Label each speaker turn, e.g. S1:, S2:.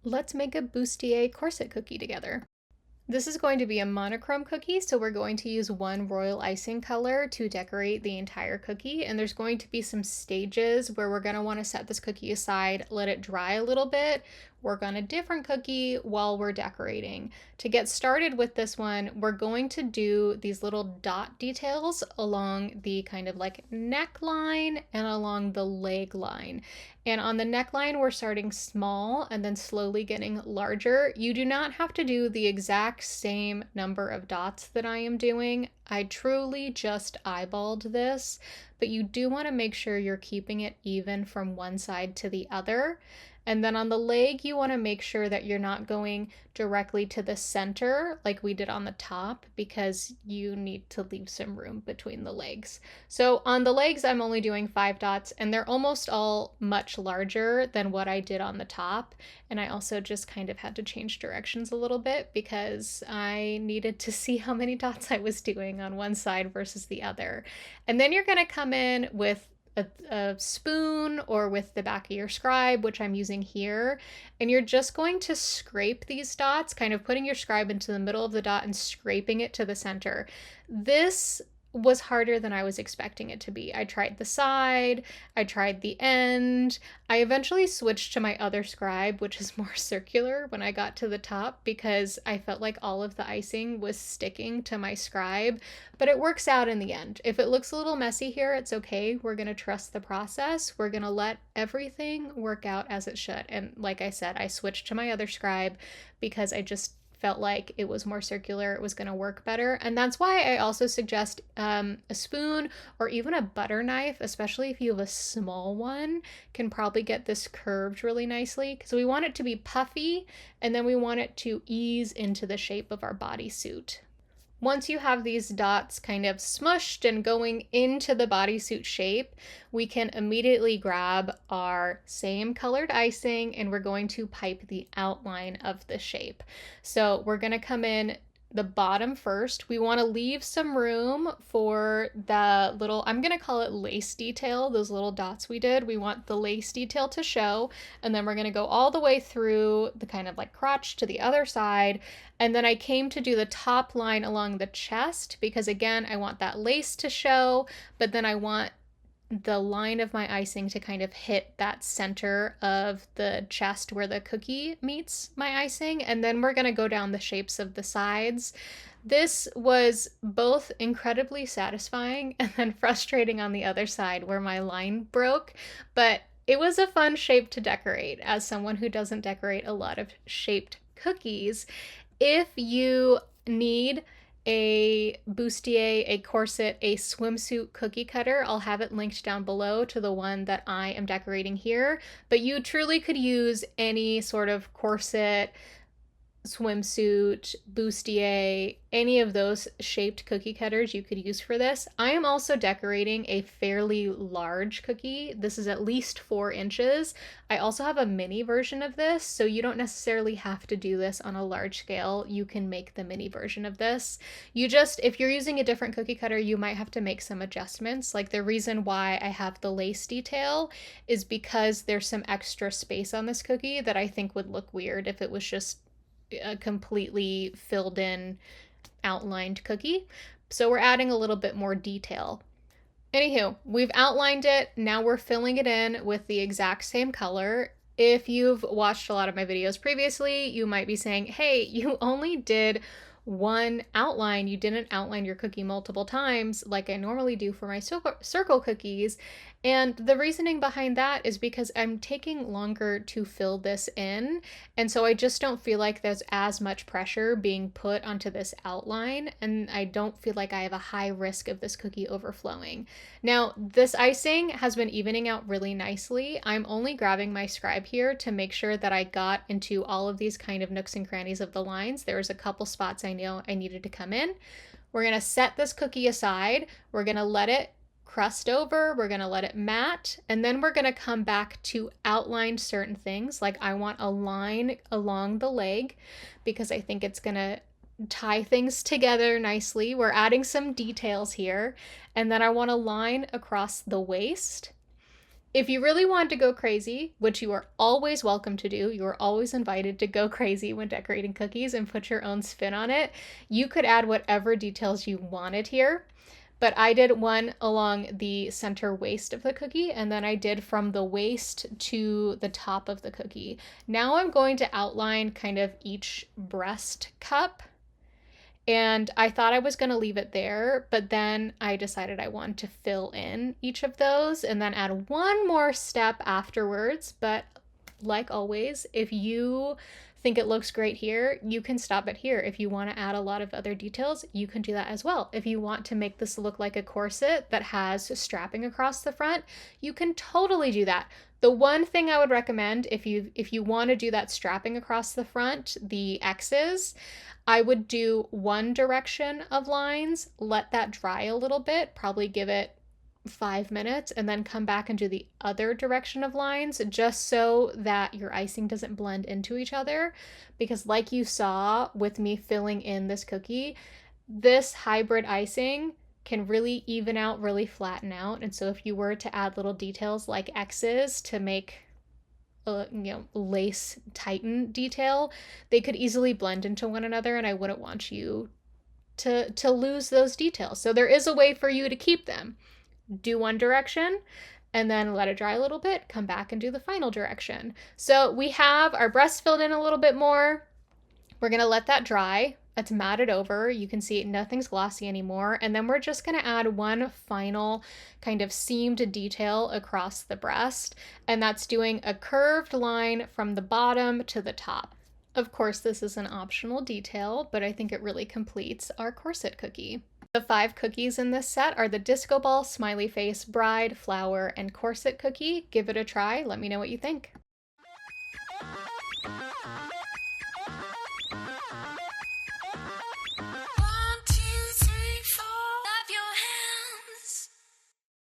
S1: Let's make a bustier corset cookie together. This is going to be a monochrome cookie, so we're going to use one royal icing color to decorate the entire cookie, and there's going to be some stages where we're going to want to set this cookie aside, let it dry a little bit, work on a different cookie while we're decorating. To get started with this one, we're going to do these little dot details along the kind of like neckline and along the leg line. And on the neckline, we're starting small and then slowly getting larger. You do not have to do the exact same number of dots that I am doing. I truly just eyeballed this, but you do want to make sure you're keeping it even from one side to the other. And then on the leg, you want to make sure that you're not going directly to the center like we did on the top, because you need to leave some room between the legs. So on the legs, I'm only doing 5 dots, and they're almost all much larger than what I did on the top. And I also just kind of had to change directions a little bit because I needed to see how many dots I was doing on one side versus the other. And then you're going to come in with a spoon or with the back of your scribe, which I'm using here, and you're just going to scrape these dots, kind of putting your scribe into the middle of the dot and scraping it to the center. This was harder than I was expecting it to be. I tried the side, I tried the end. I eventually switched to my other scribe, which is more circular, when I got to the top, because I felt like all of the icing was sticking to my scribe, but it works out in the end. If it looks a little messy here, it's okay. We're gonna trust the process. We're gonna let everything work out as it should. And like I said, I switched to my other scribe because I just felt like it was more circular, it was going to work better. And that's why I also suggest a spoon or even a butter knife, especially if you have a small one, can probably get this curved really nicely, because we want it to be puffy and then we want it to ease into the shape of our bodysuit. Once you have these dots kind of smushed and going into the bodysuit shape, we can immediately grab our same colored icing and we're going to pipe the outline of the shape. So we're going to come in the bottom first. We want to leave some room for the little, I'm going to call it lace detail, those little dots we did. We want the lace detail to show, and then we're going to go all the way through the kind of like crotch to the other side. And then I came to do the top line along the chest because, again, I want that lace to show, but then I want the line of my icing to kind of hit that center of the chest where the cookie meets my icing. And then we're going to go down the shapes of the sides. This was both incredibly satisfying and then frustrating on the other side where my line broke, but it was a fun shape to decorate as someone who doesn't decorate a lot of shaped cookies. If you need a bustier, a corset, a swimsuit cookie cutter, I'll have it linked down below to the one that I am decorating here, but you truly could use any sort of corset, swimsuit, bustier, any of those shaped cookie cutters you could use for this. I am also decorating a fairly large cookie. This is at least 4 inches. I also have a mini version of this, so you don't necessarily have to do this on a large scale. You can make the mini version of this. You just, if you're using a different cookie cutter, you might have to make some adjustments. Like the reason why I have the lace detail is because there's some extra space on this cookie that I think would look weird if it was just a completely filled in outlined cookie. So we're adding a little bit more detail. Anywho, we've outlined it. Now we're filling it in with the exact same color. If you've watched a lot of my videos previously, you might be saying, hey, you only did one outline. You didn't outline your cookie multiple times like I normally do for my circle cookies. And the reasoning behind that is because I'm taking longer to fill this in. And so I just don't feel like there's as much pressure being put onto this outline. And I don't feel like I have a high risk of this cookie overflowing. Now, this icing has been evening out really nicely. I'm only grabbing my scribe here to make sure that I got into all of these kind of nooks and crannies of the lines. There was a couple spots I know I needed to come in. We're going to set this cookie aside. We're going to let it crust over, we're going to let it matte, and then we're going to come back to outline certain things. Like I want a line along the leg because I think it's going to tie things together nicely. We're adding some details here. And then I want a line across the waist. If you really want to go crazy, which you are always welcome to do, you are always invited to go crazy when decorating cookies and put your own spin on it, you could add whatever details you wanted here. But I did one along the center waist of the cookie, and then I did from the waist to the top of the cookie. Now I'm going to outline kind of each breast cup. And I thought I was going to leave it there, but then I decided I wanted to fill in each of those and then add one more step afterwards. But like always, if you think it looks great here, you can stop it here. If you want to add a lot of other details, you can do that as well. If you want to make this look like a corset that has strapping across the front, you can totally do that. The one thing I would recommend if you want to do that strapping across the front, the X's, I would do one direction of lines, let that dry a little bit, probably give it 5 minutes, and then come back and do the other direction of lines just so that your icing doesn't blend into each other. Because like you saw with me filling in this cookie, this hybrid icing can really even out, really flatten out. And so if you were to add little details like X's to make lace tighten detail, they could easily blend into one another, and I wouldn't want you to lose those details. So there is a way for you to keep them. Do one direction and then let it dry a little bit, come back and do the final direction. So we have our breast filled in a little bit more. We're gonna let that dry. It's matted over. You can see nothing's glossy anymore. And then we're just gonna add one final kind of seamed detail across the breast. And that's doing a curved line from the bottom to the top. Of course, this is an optional detail, but I think it really completes our corset cookie. The 5 cookies in this set are the disco ball, smiley face, bride, flower, and corset cookie. Give it a try. Let me know what you think.